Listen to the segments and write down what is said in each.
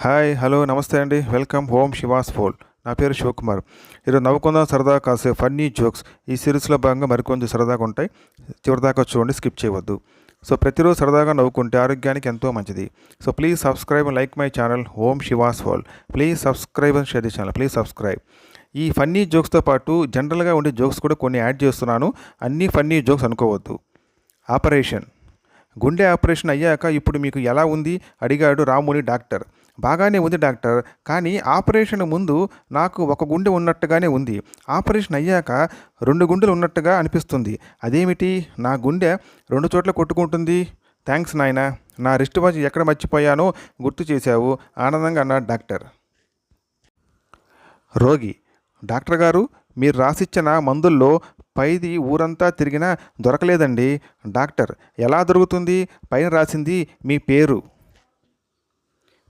Hi hello namaste అండి. Welcome home Shivas ఫోల్. నా పేరు శివకుమార్. ఈరోజు నవ్వుకుందాం సరదా కాసే ఫన్నీ జోక్స్ ఈ సిరీస్లో భాగంగా మరికొంచెం సరదాగా ఉంటాయి. చివరిదాకా చూడండి, స్కిప్ చేయవద్దు. సో ప్రతిరోజు సరదాగా నవ్వుకుంటే ఆరోగ్యానికి ఎంతో మంచిది. So please subscribe and like my channel home Shivas ఫోల్. Please subscribe and share the channel. Please subscribe. ఈ ఫన్నీ జోక్స్తో పాటు జనరల్గా ఉండే జోక్స్ కూడా కొన్ని యాడ్ చేస్తున్నాను. అన్నీ ఫన్నీ జోక్స్ అనుకోవద్దు. ఆపరేషన్. గుండె ఆపరేషన్ అయ్యాక ఇప్పుడు మీకు ఎలా ఉంది అడిగాడు రాముని డాక్టర్. బాగానే ఉంది డాక్టర్, కానీ ఆపరేషన్ ముందు నాకు ఒక గుండె ఉన్నట్టుగానే ఉంది. ఆపరేషన్ అయ్యాక 2 గుండెలు ఉన్నట్టుగా అనిపిస్తుంది. అదేమిటి? నా గుండె 2 చోట్ల కొట్టుకుంటుంది. థ్యాంక్స్ నాయనా, నా రిస్ట్ వాచ్ ఎక్కడ మర్చిపోయానో గుర్తు చేశావు ఆనందంగా అన్నాడు డాక్టర్. రోగి. డాక్టర్ గారు, మీరు రాసిచ్చిన మందుల్లో పైది ఊరంతా తిరిగినా దొరకలేదండి. డాక్టర్, ఎలా దొరుకుతుంది? పైన రాసింది మీ పేరు.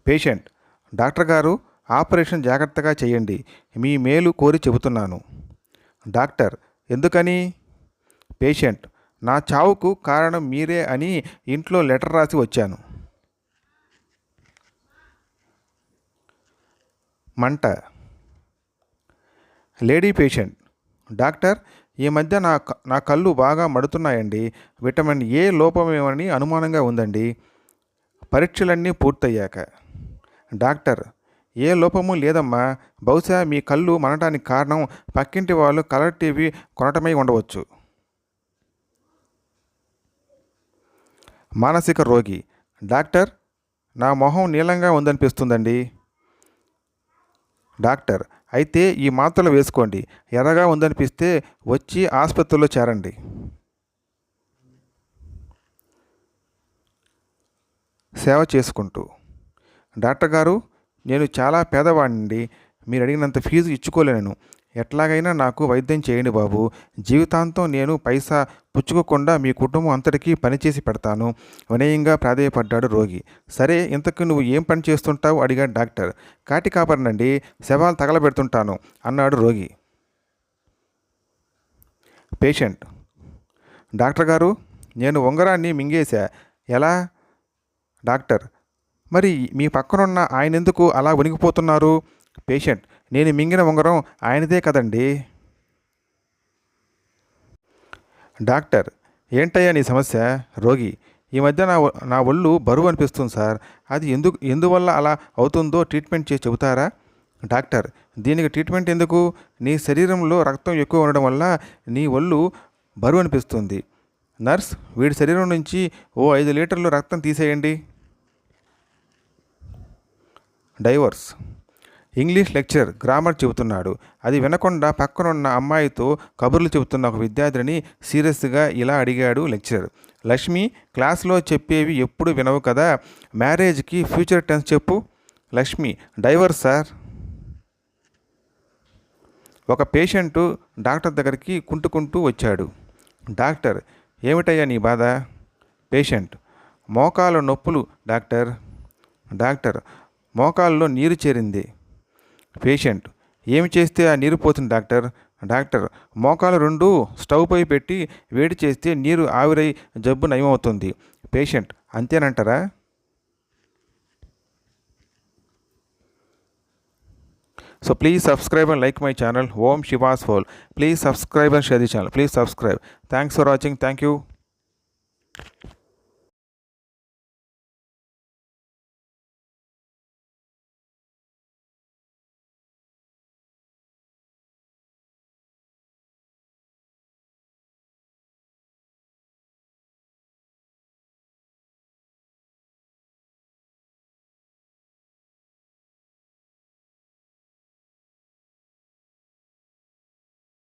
పేషెంట్. డాక్టర్ గారు, ఆపరేషన్ జాగ్రత్తగా చేయండి, మీ మేలు కోరి చెబుతున్నాను. డాక్టర్, ఎందుకని? పేషెంట్, నా చావుకు కారణం మీరే అని ఇంట్లో లెటర్ రాసి వచ్చాను. మంట. Lady patient. డాక్టర్, ఈ మధ్య నా కళ్ళు బాగా మడుతున్నాయండి. విటమిన్ ఏ లోపమేమని అనుమానంగా ఉందండి. పరీక్షలన్నీ పూర్తయ్యాక. డాక్టర్, ఏ లోపము లేదమ్మా, బహుశా మీ కళ్ళు మనటానికి కారణం పక్కింటి వాళ్ళు కలర్ టీవీ కొనటమై ఉండవచ్చు. మానసిక రోగి. డాక్టర్, నా మొహం నీలంగా ఉందనిపిస్తుందండి. డాక్టర్, అయితే ఈ మాత్రలు వేసుకోండి, ఎర్రగా ఉందనిపిస్తే వచ్చి ఆసుపత్రిలో చేరండి. సేవ చేసుకుంటూ. డాక్టర్ గారు, నేను చాలా పేదవాడినండి, మీరు అడిగినంత ఫీజు ఇచ్చుకోలేను. ఎట్లాగైనా నాకు వైద్యం చేయండి బాబు. జీవితాంతం నేను పైసా పుచ్చుకోకుండా మీ కుటుంబం అంతటికీ పనిచేసి పెడతాను వినయంగా ప్రాధేయపడ్డాడు రోగి. సరే, ఇంతకు నువ్వు ఏం పని చేస్తుంటావు అడిగాడు డాక్టర్. కాటి కాపరినండి, శవాలు తగలబెడుతుంటాను అన్నాడు రోగి. పేషెంట్. డాక్టర్ గారు, నేను ఉంగరాన్ని మింగేశా, ఎలా? డాక్టర్, మరి మీ పక్కనున్న ఆయన ఎందుకు అలా వణికిపోతున్నారు? పేషెంట్, నేను మింగిన ఉంగరం ఆయనదే కదండి. డాక్టర్, ఏంటయ్యా నీ సమస్య? రోగి, ఈ మధ్య నా ఒళ్ళు బరువు అనిపిస్తుంది సార్, అది ఎందువల్ల అలా అవుతుందో ట్రీట్మెంట్ చేసి చెబుతారా? డాక్టర్, దీనికి ట్రీట్మెంట్ ఎందుకు? నీ శరీరంలో రక్తం ఎక్కువ ఉండడం వల్ల నీ ఒళ్ళు బరువు అనిపిస్తుంది. నర్స్, వీడి శరీరం నుంచి ఓ 5 లీటర్లు రక్తం తీసేయండి. డైవర్స్. ఇంగ్లీష్ లెక్చరర్ గ్రామర్ చెబుతున్నాడు. అది వినకుండా పక్కనున్న అమ్మాయితో కబుర్లు చెబుతున్న ఒక విద్యార్థిని సీరియస్గా ఇలా అడిగాడు లెక్చరర్. లక్ష్మి, క్లాస్లో చెప్పేవి ఎప్పుడు వినవు కదా, మ్యారేజ్కి ఫ్యూచర్ టెన్స్ చెప్పు. Lakshmi, divorce sir. ఒక పేషెంటు డాక్టర్ దగ్గరికి కుంటుకుంటూ వచ్చాడు. డాక్టర్, ఏమిటయ్యా నీ బాధ? పేషెంట్, మోకాలు నొప్పులు డాక్టర్. డాక్టర్, మోకాల్లో నీరు చేరింది. పేషెంట్, ఏమి చేస్తే ఆ నీరు పోతుంది డాక్టర్? డాక్టర్, మోకాలు 2 స్టవ్ పై పెట్టి వేడి చేస్తే నీరు ఆవిరై జబ్బు నయమవుతుంది. పేషెంట్, అంతేనంటారా? So please subscribe and like my channel Om Shivas ఫోల్. Please subscribe and share the channel. Please subscribe. Thanks for watching. Thank you.